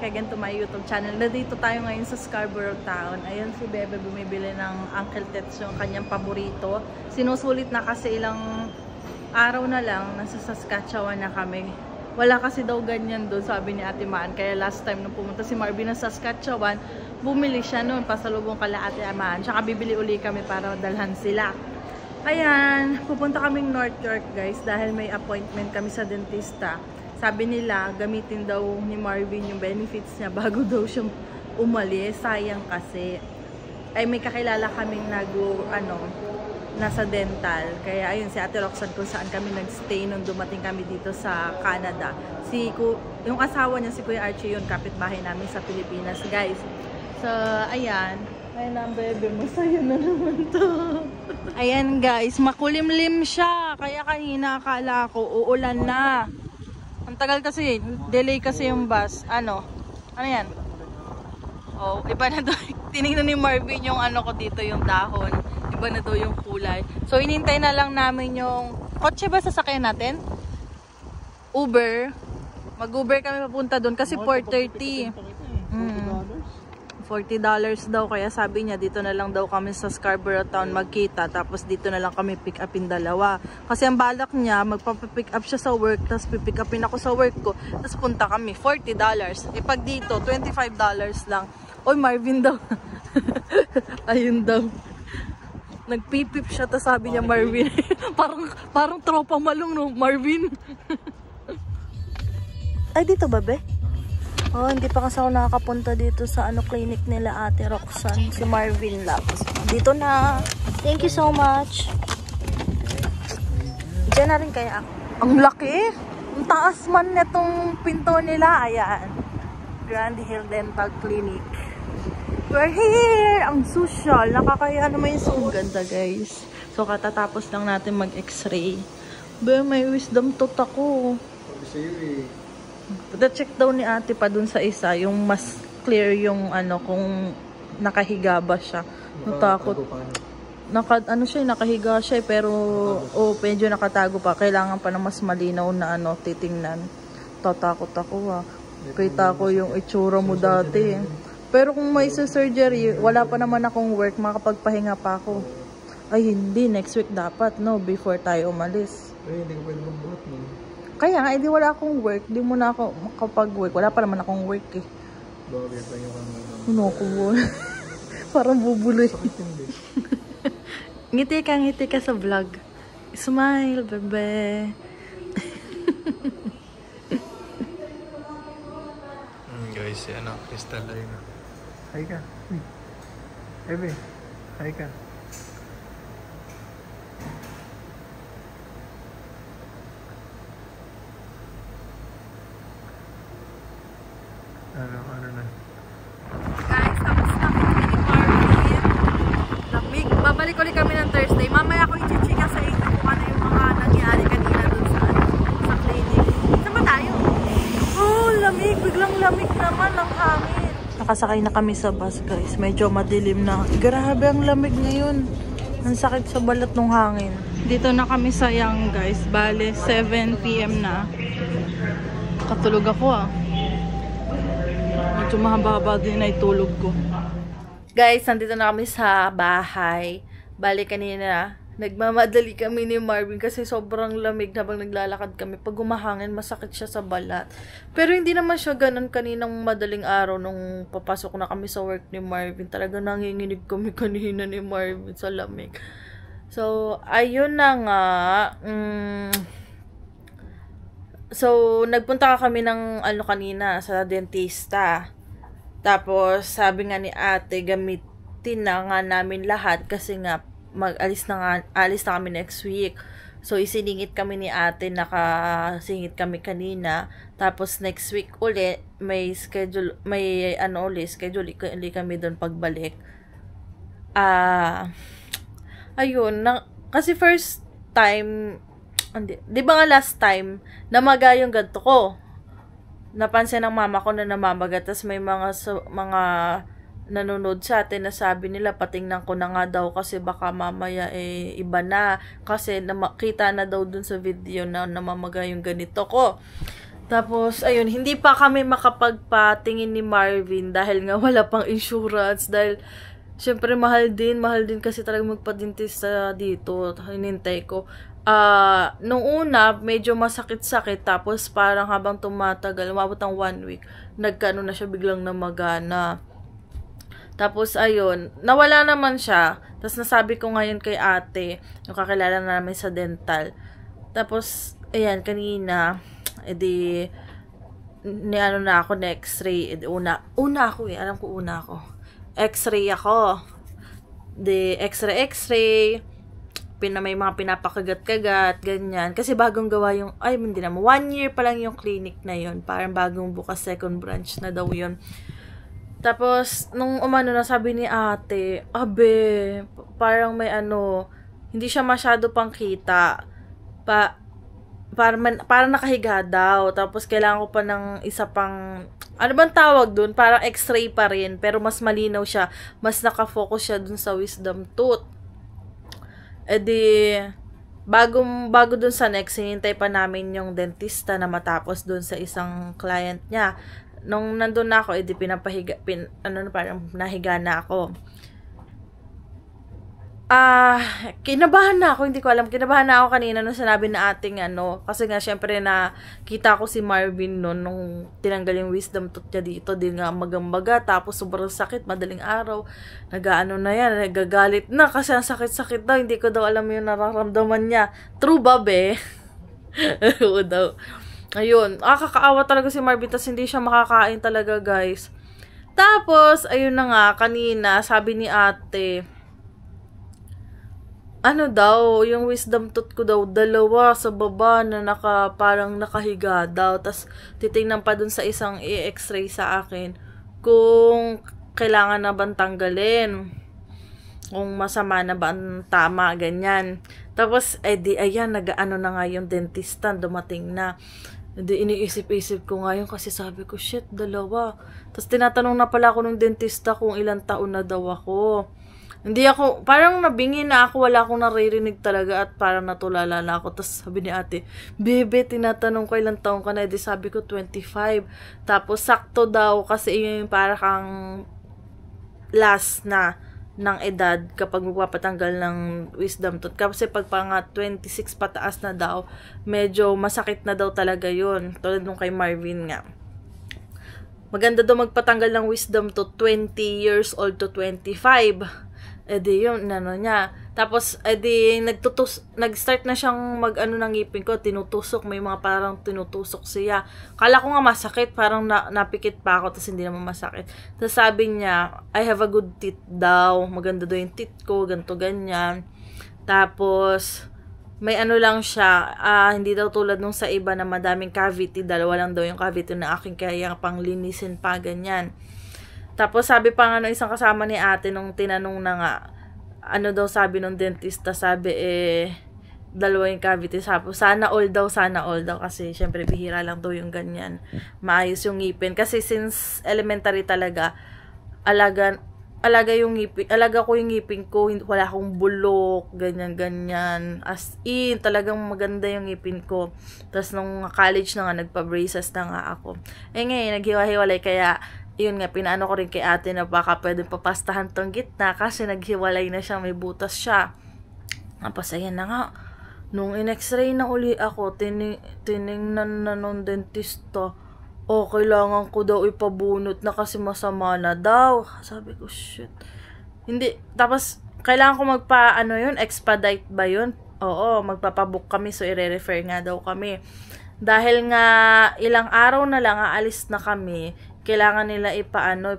again to my YouTube channel. Nandito tayo ngayon sa Scarborough Town. Ayan si Bebe bumibili ng Uncle Tets, yung kanyang paborito. Sinusulit na kasi ilang araw na lang, nasa Saskatchewan na kami. Wala kasi daw ganyan doon, sabi ni Ate Maan. Kaya last time nung pumunta si Marvin na Saskatchewan, bumili siya noon, pasalubong kala Ate Maan. Tsaka bibili uli kami para dalhan sila. Ayan, pupunta kaming North York guys dahil may appointment kami sa dentista. Sabi nila, gamitin daw ni Marvin yung benefits niya bago daw siyang umalis. Sayang kasi. Ay may kakilala kaming nasa dental. Kaya ayun, si Ate Roxanne kung saan kami nagstay nung dumating kami dito sa Canada. Yung asawa niya, si Kuya Archie, yun, kapitbahay namin sa Pilipinas guys. So, ayan. Ay na, bebe, masaya na naman to. Ayan guys, makulimlim siya. Kaya kanina akala ko uulan na. Ang tagal kasi, delay kasi yung bus. Ano yan? Oh, iba na daw. Tinignan ni Marvin yung ko dito, yung dahon. Iba na daw yung kulay. So, inintay na lang namin yung... Kotse ba sasakyan natin? Uber. Mag-Uber kami papunta doon kasi 4:30. $40 daw, kaya sabi niya dito na lang daw kami sa Scarborough Town magkita, tapos dito na lang kami pick upin dalawa. Kasi ang balak niya, magpapick up siya sa work, tapos pipick upin ako sa work ko, tapos punta kami, $40. E pag dito, $25 lang. Oy, Marvin daw. Ayun daw. Nagpipip siya, tapos sabi niya Marvin. parang tropa malong, no, Marvin. Ay, dito ba, be? Oh, hindi pa kasi ako nakakapunta dito sa clinic nila Ate Roxanne, si Marvin Labs. Dito na. Thank you so much. Diyan na rin kaya ako. Ang laki. Ang taas man netong pinto nila. Ayan. Grand Hill Dental Clinic. We're here! Ang social. Nakakaya naman yung so ganda guys. So katatapos lang natin mag-x-ray. May wisdom tooth ako. Check daw ni ate pa dun sa isa, yung mas clear yung kung nakahiga ba siya. Natakot. Nakahiga siya pero medyo nakatago pa. Kailangan pa ng mas malinaw na titingnan. Tatakot ako Kita ko yung itsura mo dati. Pero kung may surgery, wala pa naman akong work, makapagpahinga pa ako. Ay hindi, next week dapat, no? Before tayo umalis. Ay, hindi ko pwede magbuhat mo. Kaya nga, hindi wala akong work. Di mo na ako makapag-work. Wala pa naman akong work eh. Bakit? Tayo ka naman. Ano ko mo? Parang bubuloy. Sakit hindi. Ngiti ka sa vlog. Smile, bebe. Guys, crystal line. Hi ka. Ebe, hi ka. Ano na? Guys, tapos na kami ni Marvin. Lamig. Babalik ulit kami ng Thursday. Mamaya ako i-chika sa inyo kung ano yung mga nangyari kanina dun sa clinic. Saan ba tayo? Oh, lamig. Biglang lamig naman ang hangin. Nakasakay na kami sa bus guys. Medyo madilim na. Grabe ang lamig ngayon. Ang sakit sa balat ng hangin. Dito na kami sa Young guys. Bale, 7 PM na. Katulog ako Medyo mahaba-haba din na itulog ko. Guys, nandito na kami sa bahay. Bali kanina, nagmamadali kami ni Marvin kasi sobrang lamig habang naglalakad kami. Pag umahangin, masakit siya sa balat. Pero hindi naman siya ganun kaninang madaling araw nung papasok na kami sa work ni Marvin. Talaga nanginginig kami kanina ni Marvin sa lamig. So, ayun na nga. So, nagpunta kami ng kanina sa dentista. Tapos, sabi nga ni ate, gamitin na nga namin lahat kasi nga alis na kami next week. So, isiningit kami ni ate, nakasingit kami kanina. Tapos, next week uli, schedule kami doon pagbalik. Ayun, kasi first time, di ba nga last time, namaga yung ganto ko. Napansin ng mama ko na namamaga, tas may mga nanonood sa atin na sabi nila, patingnan ko na nga daw kasi baka mamaya iba na. Kasi nakita na daw dun sa video na namamaga yung ganito ko. Tapos, ayun, hindi pa kami makapagpatingin ni Marvin dahil nga wala pang insurance. Dahil, syempre, mahal din kasi talaga magpa-dentista dito. Hinintay ko. Nung una, medyo masakit-sakit. Tapos, parang habang tumatagal, umabot ng 1 week, nagkaano na siya biglang namagana. Tapos, ayun, nawala naman siya. Tapos, nasabi ko ngayon kay ate, yung kakilala namin sa dental. Tapos, ayan, kanina, edi, ano na ako, na-x-ray. Edi, una ako alam ko una ako. X-ray ako. De, x-ray. May mga pinapakagat-kagat, ganyan. Kasi bagong gawa yung, hindi naman, 1 year pa lang yung clinic na yun. Parang bagong bukas, second branch na daw yun. Tapos, nung umano na sabi ni ate, parang may hindi siya masyado pang kita. Parang nakahiga daw. Tapos, kailangan ko pa ng isa pang, ano bang tawag dun? Parang x-ray pa rin. Pero mas malinaw siya. Mas nakafocus siya dun sa wisdom tooth. Bago dun sa next, hinintay pa namin yung dentista na matapos dun sa isang client niya. Nung nandun na ako, parang nahiga na ako. Kinabahan na ako, hindi ko alam. Kinabahan na ako kanina nung sinabi na ating kasi nga syempre kita ko si Marvin nung tinanggal yung wisdom tooth niya dito, din nga magambaga, tapos sobrang sakit, madaling araw. Na yan, nagagalit na kasi ang sakit-sakit daw, hindi ko daw alam yung nararamdaman niya. True ba, be? Oo daw. Ayun, kakaawa talaga si Marvin, tas hindi siya makakain talaga, guys. Tapos, ayun na nga, kanina, sabi ni ate, yung wisdom tooth ko daw, 2 sa baba na parang nakahiga daw. Tapos, titingnan pa dun sa isang i-x-ray sa akin kung kailangan na bang tanggalin. Kung masama na ba ang tama, ganyan. Tapos, ayan, na nga yung dentista, dumating na. Iniisip-isip ko ngayon kasi sabi ko, shit, 2. Tapos, tinatanong na pala ako ng dentista kung ilang taon na daw ako. Hindi ako, parang nabingi na ako, wala akong naririnig talaga at parang natulala na ako. Tapos sabi ni ate, bebe, tinatanong ko ilang taong ka na, sabi ko 25. Tapos sakto daw kasi yung parang kang last na ng edad kapag magpapatanggal ng wisdom tooth. Kasi pag mga 26 pataas na daw, medyo masakit na daw talaga yun. Tulad nung kay Marvin nga. Maganda daw magpatanggal ng wisdom tooth 20 years old to 25. Yun, niya. Tapos, nag-start na siyang ng ngipin ko, tinutusok, may mga parang tinutusok siya. Kala ko nga masakit, parang napikit pa ako, tapos hindi naman masakit. Tapos sabi niya, I have a good teeth daw, maganda daw yung teeth ko, ganto ganyan. Tapos, may lang siya, hindi daw tulad nung sa iba na madaming cavity, 2 lang daw yung cavity na aking kaya pang linisin pa, ganyan. Tapos sabi pa nga isang kasama ni ate nung tinanong na nga, daw sabi nung dentista, sabi 2 yung cavity. Sabi, sana all daw kasi syempre bihira lang daw yung ganyan. Maayos yung ngipin. Kasi since elementary talaga, alaga ko yung ngipin ko, wala akong bulok, ganyan. As in, talagang maganda yung ngipin ko. Tapos nung college na nga, nagpa-braces na nga ako. Ngayon, naghiwa-hiwalay, kaya yun nga, pinaano ko rin kay ate na baka pwedeng papastahan tong gitna kasi naghiwalay na siya, may butas siya. Tapos ayan na nga, nung in-x-ray na uli ako, tiningnan na nung dentista, kailangan ko daw ipabunot na kasi masama na daw. Sabi ko, shit. Hindi, tapos kailangan ko expedite ba yun? Oo, magpapabook kami, so i-refer nga daw kami. Dahil nga ilang araw na lang aalis na kami, kailangan nila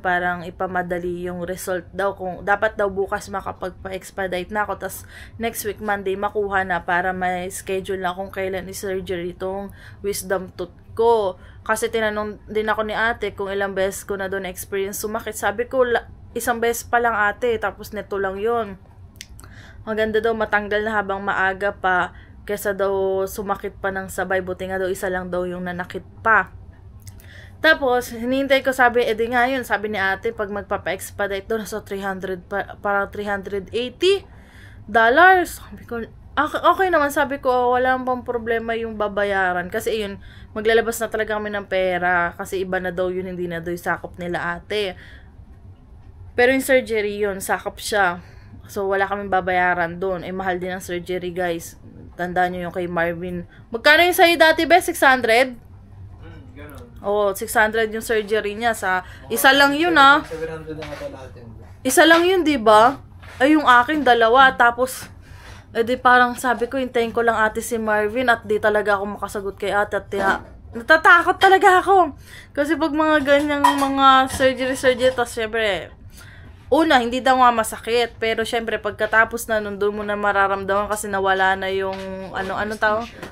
parang ipamadali yung result daw. Kung dapat daw bukas makapagpa-expedite na ako, tas next week Monday makuha na para may schedule na kung kailan i-surgery itong wisdom tooth ko. Kasi tinanong din ako ni ate kung ilang beses ko na doon experience sumakit. Sabi ko, 1 beses pa lang ate, tapos neto lang yun. Maganda daw matanggal na habang maaga pa, kesa daw sumakit pa ng sabay. Buti nga daw 1 lang daw yung nanakit pa. Tapos, hinihintay ko, sabi ni ate, pag magpapa-expedite doon, so 300, parang $380. Sabi ko, Okay naman, sabi ko, wala pang problema yung babayaran. Kasi yun, maglalabas na talaga kami ng pera. Kasi iba na daw yun, hindi na daw yung sakop nila ate. Pero yung surgery yun, sakop siya. So, wala kaming babayaran doon. Mahal din ang surgery, guys. Tandaan nyo yung kay Marvin. Magkano yung sa'yo dati, be? 600? Ganun. Oo, 600 yung surgery niya. Isa lang yun, ah. 700 na ata lahat yun. Isa lang yun, di ba? Ay, yung akin, dalawa. Tapos, di parang sabi ko, hintayin ko lang ate si Marvin at di talaga ako makasagot kay ate at natatakot talaga ako. Kasi pag mga ganyang mga surgery, tapos syempre, una, hindi daw nga masakit. Pero syempre, pagkatapos na nun, doon mo na mararamdaman kasi nawala na yung,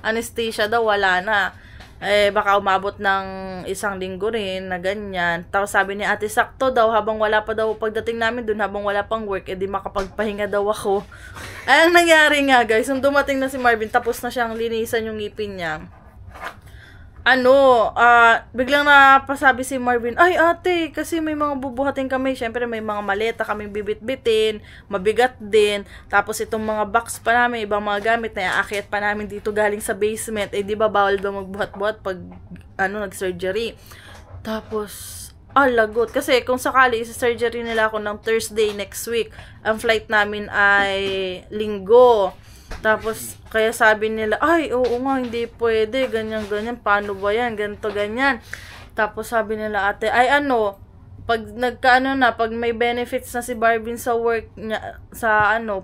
anesthesia daw, wala na. Baka umabot ng 1 linggo rin na ganyan. Tapos sabi ni ate, sakto daw, habang wala pa daw, pagdating namin dun, habang wala pang work, di makapagpahinga daw ako. Ang nangyari nga, guys, nung dumating na si Marvin, tapos na siyang linisan yung ngipin niya. Biglang napasabi si Marvin, ay ate, kasi may mga bubuhatin kami. Syempre may mga maleta kaming bibit-bitin, mabigat din. Tapos itong mga box pa namin, ibang mga gamit na aakyat pa namin dito galing sa basement. Di ba bawal daw magbuhat-buhat pag nag-surgery. Tapos, lagot. Kasi kung sakali, isa-surgery nila ako ng Thursday next week. Ang flight namin ay Linggo. Tapos, kaya sabi nila, ay, oo nga, hindi pwede, ganyan, paano ba yan, ganito, ganyan. Tapos, sabi nila, ate, ay pag pag may benefits na si Marvin sa work niya,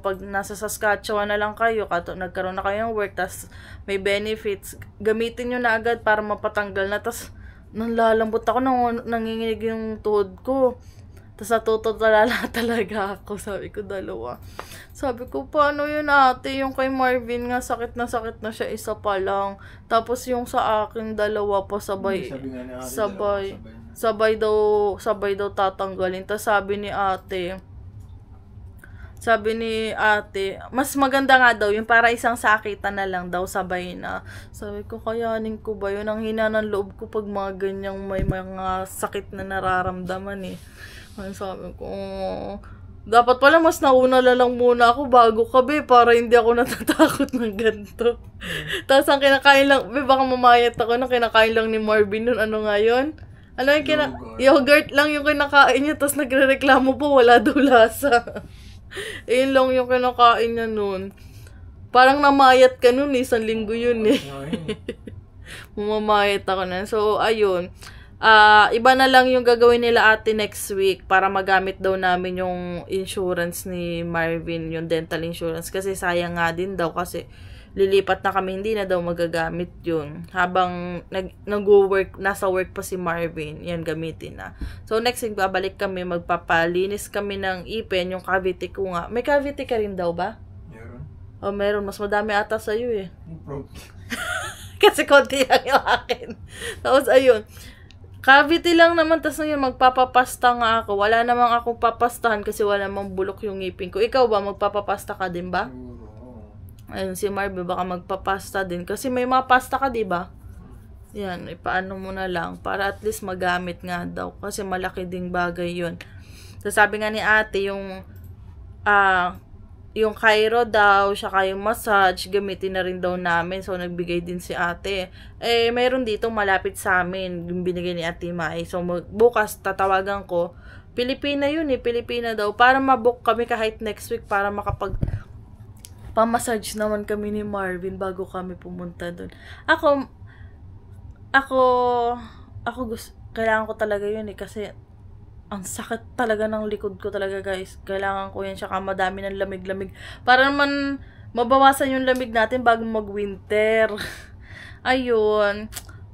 pag nasa Saskatchewan na lang kayo, nagkaroon na kayo ng work, tas may benefits, gamitin nyo na agad para mapatanggal na. Tas, nalalambot ako, nanginginig yung tuhod ko. Tapos natutulala talaga ako. Sabi ko, dalawa. Sabi ko, paano yun ate? Yung kay Marvin nga, sakit na siya, isa pa lang. Tapos yung sa akin, dalawa pa sabay. Sabay daw tatanggalin. Tapos sabi ni ate, mas maganda nga daw, yung para isang sakitan na lang daw, sabay na. Sabi ko, kayanin ko ba yun? Ang hina ng loob ko pag mga ganyang may mga sakit na nararamdaman eh. Ay, sabi ko, dapat pala mas nauna lang muna ako bago kabe para hindi ako natatakot ng ganito. Tapos ang kinakain lang, baka mamayat ako nang kinakain lang ni Marvin nun. Ano nga yun? Yogurt lang yung kinakain niya, tapos nagre-reklamo po, wala daw lasa. Yun lang yung kinakain niya nun. Parang namayat ka nun, 1 linggo yun eh. Mumamayat ako na. So, ayun. Iba na lang yung gagawin nila ate next week para magamit daw namin yung insurance ni Marvin, yung dental insurance. Kasi sayang nga din daw kasi lilipat na kami, hindi na daw magagamit yun. Habang nag-work, nasa work pa si Marvin, yan gamitin na. So next week, babalik kami, magpapalinis kami ng ipin, yung cavity ko nga. May cavity ka rin daw ba? Meron. Meron. Mas madami ata sa'yo eh. Kasi konti lang yung akin. Tapos ayun. Cavity lang naman, tas ngayon magpapapasta nga ako. Wala namang akong papastahan kasi wala namang bulok yung ngipin ko. Ikaw ba, magpapapasta ka din ba? Ayun, si Marvin baka magpapasta din. Kasi may mga pasta ka, di ba? Yan, ipaano mo na lang. Para at least magamit nga daw. Kasi malaki ding bagay yun. So, sabi nga ni ate, yung Cairo daw, saka yung massage, gamitin na rin daw namin. So, nagbigay din si ate. Mayroon dito malapit sa amin, yung binigay ni Ate Mai. So, bukas, tatawagan ko. Pilipina yun eh, Pilipina daw. Para mabook kami kahit next week, para pamassage naman kami ni Marvin bago kami pumunta doon. Ako gusto, kailangan ko talaga yun eh, kasi ang sakit talaga ng likod ko talaga, guys. Kailangan ko yan, saka madami ng lamig-lamig. Para naman mabawasan yung lamig natin bago mag-winter. Ayun.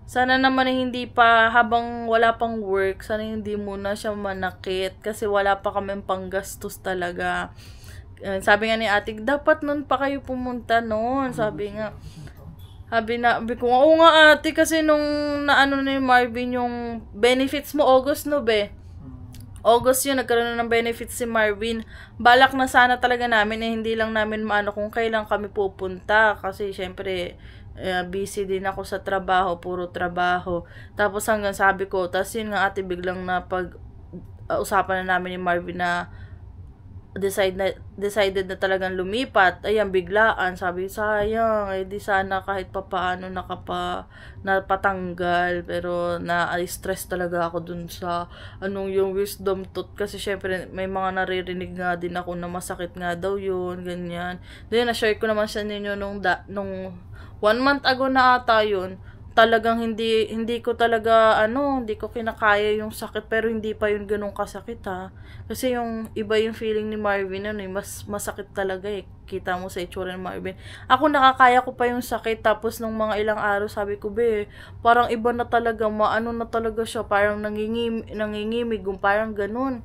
Sana naman hindi pa, habang wala pang work, sana hindi muna siya manakit. Kasi wala pa kami panggastos talaga. Sabi nga ni ate, dapat nun pa kayo pumunta noon. Sabi ko, oo nga ate, kasi nung naano ni Marvin yung benefits mo, August no be? August yun, nagkaroon na ng benefits si Marvin. Balak na sana talaga namin, hindi lang namin maano kung kailan kami pupunta. Kasi syempre, busy din ako sa trabaho, puro trabaho. Tapos hanggang sabi ko, tapos yun nga ate, biglang usapan na namin ni Marvin na decided na talagang lumipat. Ayan, biglaan. Sabi, sayang, di sana kahit papaano napatanggal. Pero na-stress talaga ako dun sa yung wisdom tooth. Kasi syempre, may mga naririnig nga din ako na masakit nga daw yun, ganyan. Then, na-share ko naman sa ninyo nung 1 month ago na ata yun. Talagang hindi ko talaga hindi ko kinakaya yung sakit, pero hindi pa yun ganun kasakit ha. Kasi yung iba yung feeling ni Marvin mas masakit talaga eh. Kita mo sa itsura ni Marvin. Ako nakakaya ko pa yung sakit, tapos nung mga ilang araw sabi ko, parang iba na talaga, na talaga siya, parang nangingimig, parang ganun.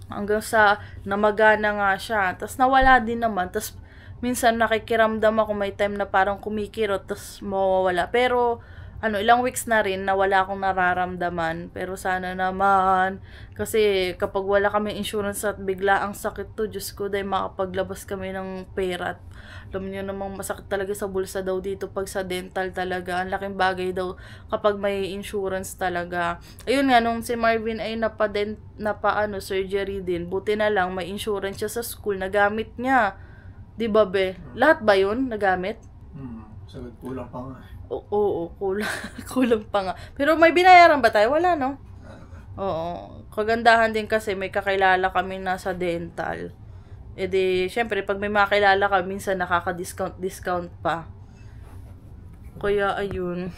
Hanggang sa namagana nga siya. Tapos nawala din naman. Tapos minsan nakikiramdam ako, may time na parang kumikirot, tapos mawawala. Pero, ilang weeks na rin na wala akong nararamdaman. Pero sana naman, kasi kapag wala kami insurance at bigla ang sakit to, Diyos ko, dahil makapaglabas kami ng pera. Alam niyo namang masakit talaga sa bulsa daw dito pag sa dental talaga. Ang laking bagay daw kapag may insurance talaga. Ayun nga, nung si Marvin ay surgery din. Buti na lang, may insurance siya sa school, nagamit niya. Di ba, be? Lahat ba yun nagamit? Sagot, kulang pa nga. Oo, kulang pa nga. Pero may binayaran ba tayo? Wala, no? Oo. Kagandahan din kasi may kakilala kami na sa dental. Syempre, pag may makilala ka, minsan nakaka-discount pa. Kaya, ayun.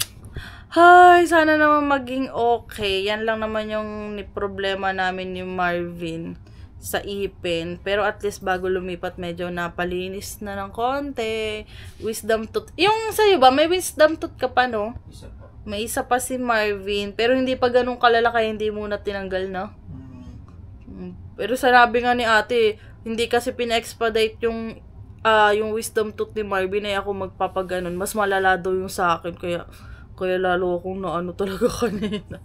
Hay, sana naman maging okay. Yan lang naman yung problema namin ni Marvin sa ipin. Pero at least bago lumipat, medyo napalinis na ng konti. Wisdom tooth. Yung sa'yo ba, may wisdom tooth ka pa, no? Isa pa. May isa pa si Marvin. Pero hindi pa ganun kalala, kaya hindi muna tinanggal, no? Pero sanabi nga ni ate, hindi kasi pina-expedite yung wisdom tooth ni Marvin, ay ako magpapaganon. Mas malala daw yung sa akin, kaya lalo akong talaga kanina.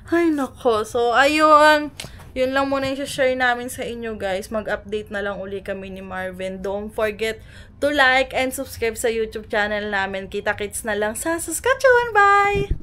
Ay, nako. So, ayun. Yun lang muna yung share namin sa inyo, guys. Mag-update na lang uli kami ni Marvin. Don't forget to like and subscribe sa YouTube channel namin. Kita-kits na lang sa Saskatchewan. Bye!